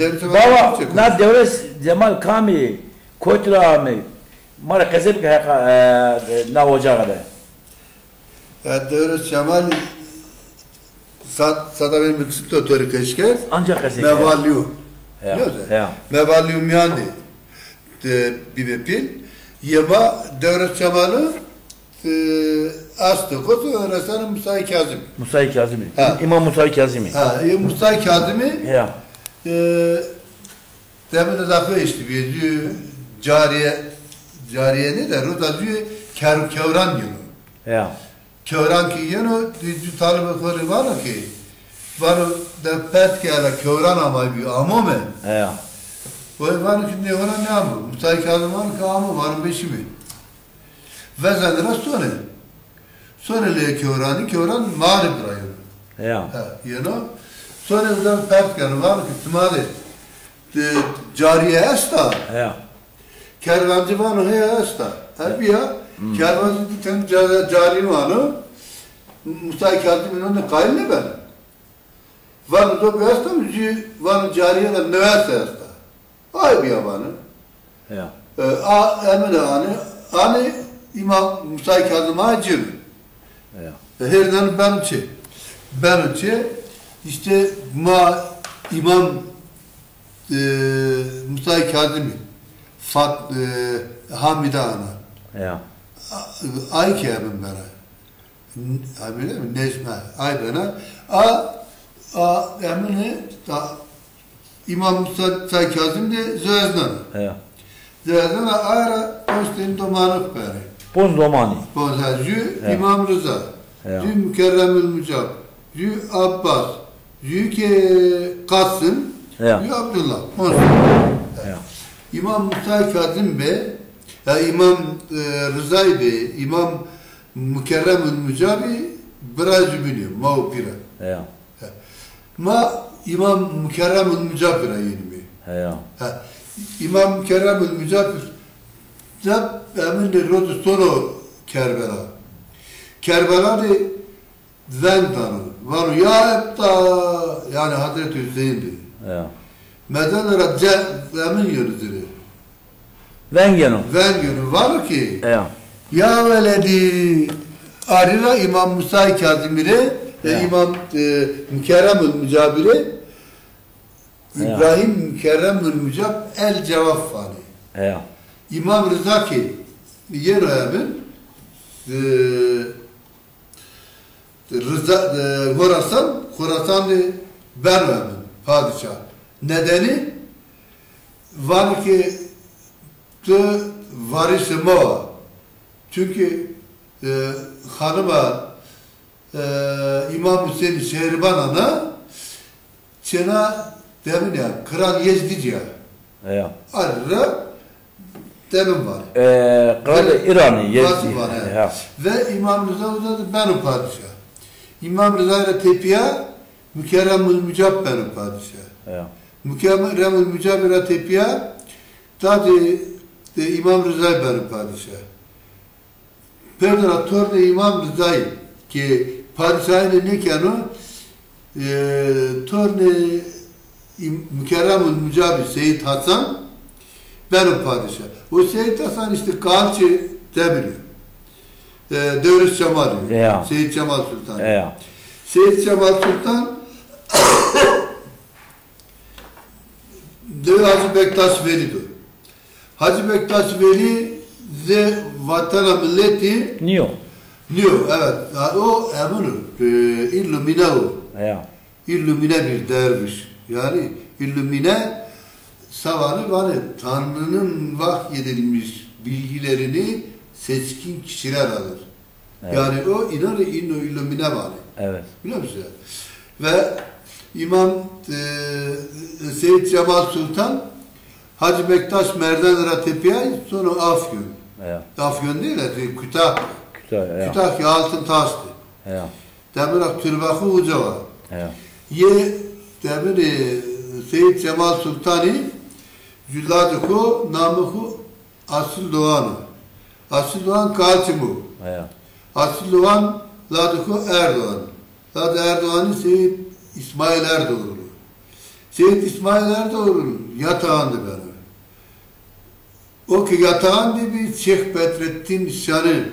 Baba, na devlet Cemal Kami, Kotra mi, mara kazıp na ocağı da. Devlet Cemal sada benim kısıtlı otori keşke. Ancak kazıp. Mevalliu. Ya. Mevalliu miyandi. Bir pil. Yema devlet Cemal'ı astı. Kotu öğretmenim Musa Kazım. Musa Kazım. İmam Musa Kazım. Musa Kazım'ı. Ya. Demin de zaten işte bir cariye ne der? O da diyor kevran diyor. Ya. Kevran ki yani diyor talebe var ki var da pet ki ala kevran ama bir amome. Ya. O var ki ne ona ne amı? Musa Kazım var ki amı var beşi mi? Ve zaten sonra le kevran mağrib rayonu. Ya. Yani sonra da pet ki var ki tümade cariye esta. Ya. Kervancı vanı he esta. Hep ya. Kervancı diken cari vanı Musa Kazım'ın önüne kayın ne ben? Vanı da bir esta mı? Vanı cariye de növerse esta. Ay bir yabanı. Ya. Emine hani İmam Musa Kazım'a acım. Ya. Herden bençe işte İmam Musa Kazım'ı Hamide ana. Ya. Ay ki abim bana. Hamide mi? Necme. Ay bana. Emine İmam Musa Kazım de Zözdan. Ya. Zözdan ara postun domanık bari. Poz domani. Poza jü İmam Rıza. Jü Mükerremül Mücab. Jü Abbas. Jü Kasım. Ya. Jü Abdullah. Ya. İmam Musa Kazım Bey, İmam Rıza'yı Bey, İmam Mükerremül Mücabi biraz biliyor, mağfira. Ya. İmam Mükerremül Mücabir'a yeni mi? Ya. İmam Mükerremül Mücabir, emin de rodu sonu Kerbela. Kerbela de Zendan'ı, var ya hep da, yani Hazreti Hüseyin'di. Ya. Medenlere emin yönüdür. Vengeno. Vengeno var ki Ya. ya veledi arira İmam Musa Kazım'ı İmam Mükerremül Mücabir'e İbrahim Mükerremül Mücab el cevap fani. Ya. İmam Rıza ki yer ayabın Rıza Horasan ben ayabın padişah. Nedeni var ki varisi mo. Çünkü hanıma İmam Hüseyin Şehriban ana çena demin ya Kral Yezdici ya. Ya. Arra demin var. Kral İran'ı Yezdi. Ya. Ve İmam Rıza da benim padişah. İmam Rıza ile Tepiye Mükerremül Mücab benim padişah. Ya. Mükerremül Mücabir Tepiye tabi İmam Rıza'yı benim padişah. Perdara torne İmam Rıza'yı ki padişahıyla ne ki onu torne Mükerremül Mücabir Seyyid Hasan benim padişah. O Seyyid Hasan işte Kalçı Tebri. Dövriş Cemal. Seyyid Cemal Sultan. Ya. Seyyid Cemal Sultan Dövri Hacı Bektaş Veli'dir. Hacı Bektaş Veli de vatana milleti Niyo. evet. O emin illumine o. Ya. İllumine bir derviş. Yani illumine savanı var. Tanrı'nın vahyedilmiş bilgilerini seçkin kişiler alır. Evet. Yani o inanı illumine var. Evet. Biliyor musun? Ve İmam Seyyid Cemal Sultan Hacı Bektaş Merdan Ratepiye sonra Afyon. Ya. Afyon değil de Kütahya. Ya. Kütahya altın taştı. Ya. Demirak türbakı uca var. Ya. Demir Seyyid Cemal Sultan'ı Cülladıku namıku Asıl Doğan'ı. Asıl Doğan Kaçımı. Ya. Asıl Doğan Ladıku Erdoğan. Ladı Erdoğan'ı Seyyid İsmail Erdoğan'ı. Seyit İsmail Erdoğan'ın yatağındı benim. O ki yatağındı bir Şeyh Bedrettin Şan'ı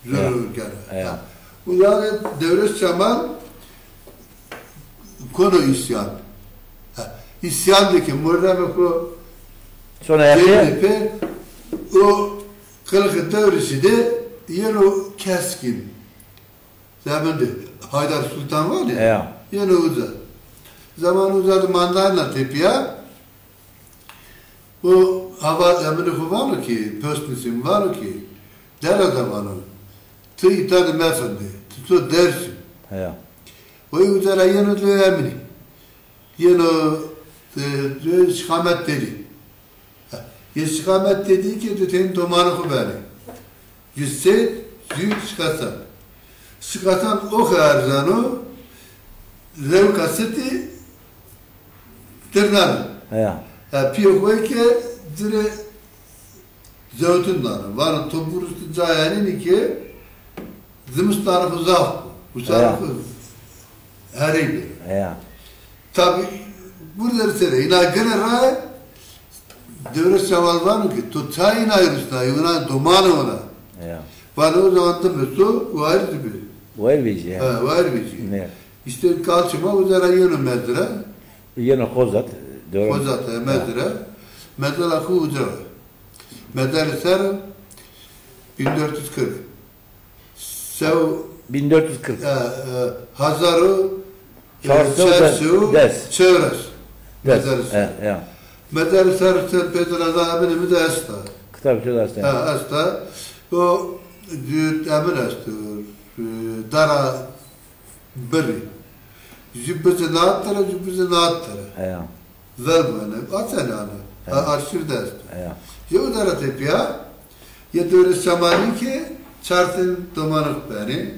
zürürken. Bu yani Devlet Cemal konu isyan. İsyandaki Muharrem o sonra yapıyor. O kılıkı devresi de yine o keskin. Zamanında Haydar Sultan var ya, yine uzadı. Zaman uzadı mandalina tepeye. O hava emri var ki, pöstnisim var ki, der adamı. Tı itadı mefendi, tı dersin. O üzere yine de emri. Yine şikamet dedi. Şikamet dedi ki tüteyin domanı kuberi. Yüzseyt, zü şikasan. Şikasan o kadar zanı, revkaseti tırnanı. Piyokoy ki dire zevtundan. Var topurustu cayanın ki zımız tarafı zaf. Bu tarafı hereydi. Tabi burada söyle. İna gene ray Devlet Cemal var ki tutayın ayrısına, Yunan domanı ona. Bana o zaman da mesu var gibi. Var bici. Var bici. İşte kalçıma uzara yönüm medre. Yine Kozat. Kozat medre. Medre akı ucra. Medre ser 1440. Sev 1440. Hazarı Çarşı des. Çevres. Des. Medre ser Pedro Azab'ın mı da esta. Tabii ki de esta. O emin esta. Dara beri. Cübbesi naattara, cübbesi naattara. Ver bana. At sen yani. Arşivde esta. Yo dara tepiya. Ya Devlet Cemal'i ki çartın domanık beni.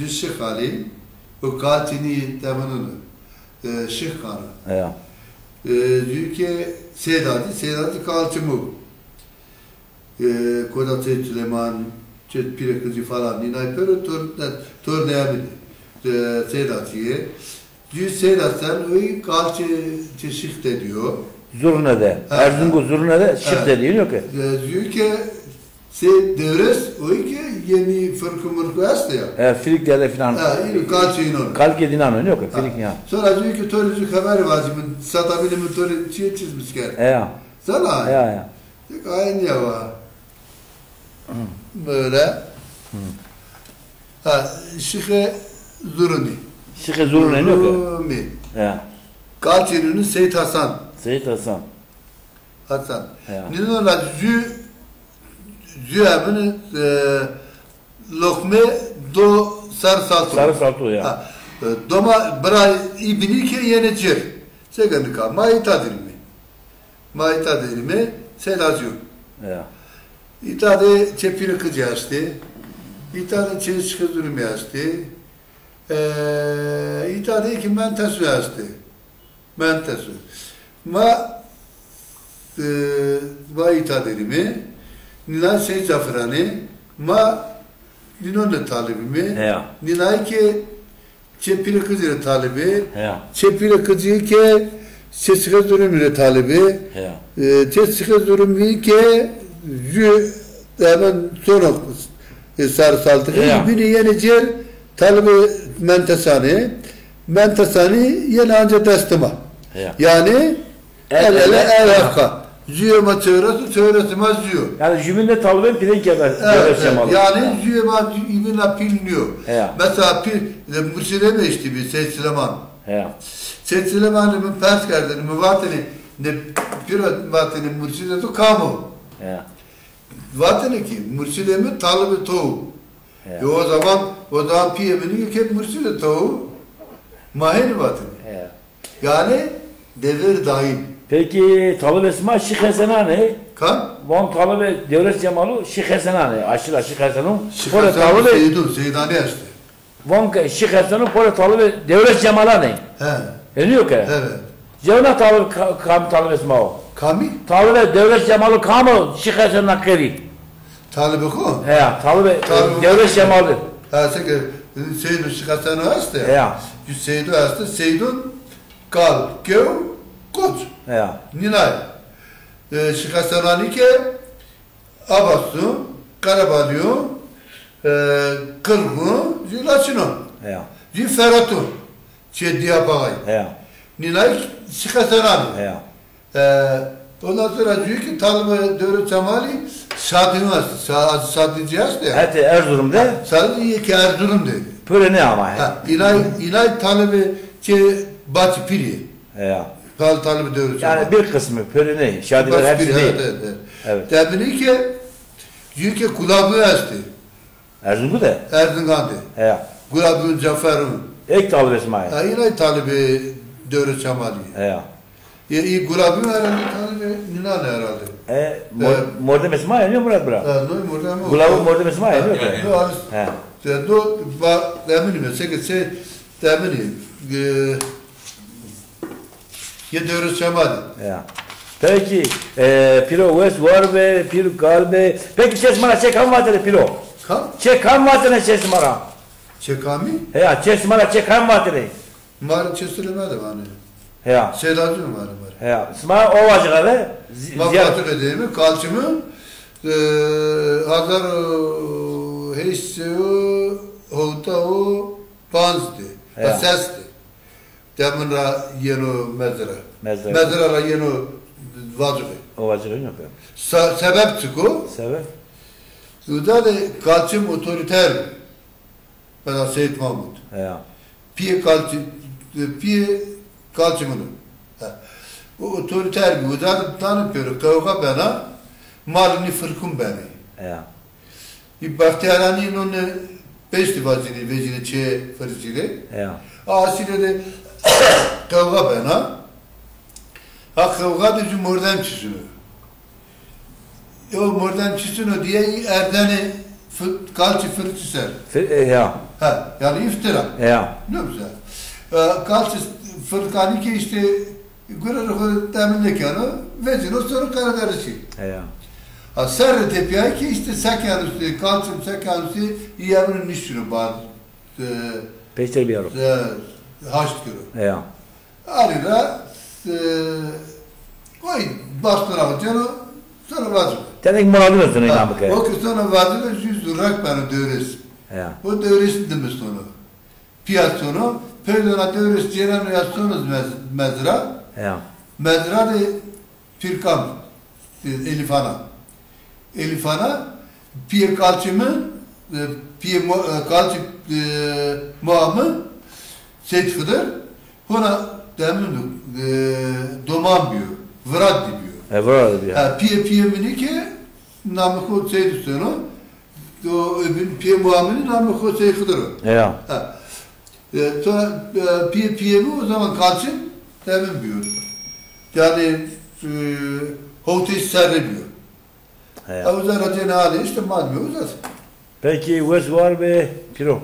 Şık Ali. O katini temenunu. Şık kanı. Çünkü Seydati kalçımı. Koda Seyit Süleyman, Çet Pire Kızı falan. Ninay pero tornayabilir. Seydati'ye. Çünkü Seydat sen o kalçı şık ediyor. Zurne'de. Erzurum'un Zurne'de şık dediğin yok ki. Çünkü devres o ki yeni fırkı mırkı hasta ya. Filikler'de filan. Kalçı inon. Kalk edin anı yok ki. Filik ya. Sonra çünkü törücü haber vazımın satabilimin törü çizmiş gel. Sana. Aynı ya var. Böyle. Şıkı Zuruni. Şıkı Zuruni yok ki. Kalçı'nın Seyit Hasan. Seyit Hasan. Neden ola Züab'ın lokme do sarı saltu. Sarı saltu ya. Doma bra ibni ki yenecir. Seganı ka maita dilimi. Maita dilimi selazıyor. İtade çepiri kızı açtı. İtade çeyiz kızırımı açtı. İtade ki mentesu açtı. Mentesu. Ma itade dilimi. Nilay Seyit Zaferani, Ninon'un talibimi, Nilay ki Çepili Kızı'nın talibi, Çepili Kızı'yı ki Çeşike Zürümü'nün talibi, Çeşike Zürümü'yü ki hemen sonra sarı saltığı, biri yenice talibi Mentesani yeni anca destima. Yani el ele el hakka. Züyema çevresi maz züyo. Yani cümle talibin pilin kemer. Yani züyema ibina piliniyor. Mesela mürşide mi işte bir Seyit Süleyman. Seyit Süleyman'ın pers kardını müvatini ne bir vatini mürşide to kamu. Vatini ki mürşide mi talibi toğu. O zaman piyemini ki mürşide toğu mahir vatini. Yani devir daim. Peki talib esma Şık Hasenani. Kan? Van talib Devlet Cemal'u Şık Hasenani. Aşıla Şık Hasen'un. Şık Hasen'un Seydani açtı. Van Şık Hasen'un pore talib Devlet Cemal'a ne? Eniyor ki? Evet. Cevna talib esma o. Kami? Talib Devlet Cemal'u kamu Şık Hasen'un keri. Talibi ko? Talib Devlet Cemal'ı. Seydun Şık Hasen'u açtı ya. Seydun açtı. Seydun kal, göv, koç. Ya. Ninay. Şikastanani ki Abastu, Karabalyo, Kırgı, Laçino. Ya. Feratu. Diyapagay. Ya. Ninay Şikastanani. Ya. Ondan sonra diyor ki Talibı Dörü Çamali Sadinaz, Sadiciyaz diye. Hadi Erzurum'da Sadece ki Erzurum dedi. böyle ne ama? İlay Talibı ki Batı Piri. Ya. Talibı Dörü Çamali. Yani bir kısmı pörüne, şadiler hepsi değil. Evet. Demini ki diyor ki kulabı astı. Erzurum'da da? Erzincan'da. Ya. Kulabı Cafer'in. İlk talep İsmail. İlay Talibı Dörü Çamali. Ya. İyi kulabı herhalde Talibı Ninan herhalde. Mordem İsmail ne Murat Bırak? No, Gulavı Mordem İsmail yok ya. No, do deminim se deminim. Ye Dörü Çamali. Ya. Peki, piro West var ve piro kalbe. Peki çesmara çekan vatene piro. Kam? Çekan vatene çesmara. Çekami? Ya çesmara çekan vatene. Marı çesilemedi bana. Ya. Selacı mı var? Ya. Sma o vacıgalı. Mafatı ödeyimi, kalçımı, hazar heysu, hotavu, panzdi, sesti. Demin ra yenu mezra. Mezra ra yenu vacıgı. O vacıgın yok ya. Sebep çıkı. Sebep? Uda da kalçım otoriter. Bana Seyit Mahmut. Ya. Piye kalçımını. O otoriter bir uda tanıpıyor. Kavga bana, malini fırkım beni. Ya. Bir Bahtiyarani'nin onu beşli vecini çe fırcili. Ya. Asile de kavga bana. Ha kavga da cumhurdan çizini. O mordem çizini diye erdeni kalçı fırçıser. Ya. Ha, yani iftira. Ya. Ne güzel. Kalçı fırkanı ki işte gurur teminlik yani vecin o sonra karadarışı. Ya. Ha serre tepiyay ki işte sekan üstü, kalçım sekan üstü iyavının nişini var. Peşter bir yarım. Haşt kuru. Ya. Arada koy bastıra canı sonra vazgeç. Tenek muradın olsun inan bakayım. O ki sonra vazgeç yüz durak bana dövres. Ya. O dövres demiş sonra. Piyas sonu. Perdona dövres ceren yazsınız mezra. Ya. Mezra de Türkam. Elifana. Elifana piye kalçımı piye kalçı muamı Seyit Hıdır ona demin domam diyor. Vrat diyor. Burada bir. Piye mini ki namı kod Seyit Hıdır'ı o piye muamını namı kod Seyit Hıdır'ı. Ya. Sonra piye mi o zaman kalçım demin diyor. Yani Hoteş serre diyor. Ya. Uzar hacı hali işte madmi uzat. Peki West var ve piro.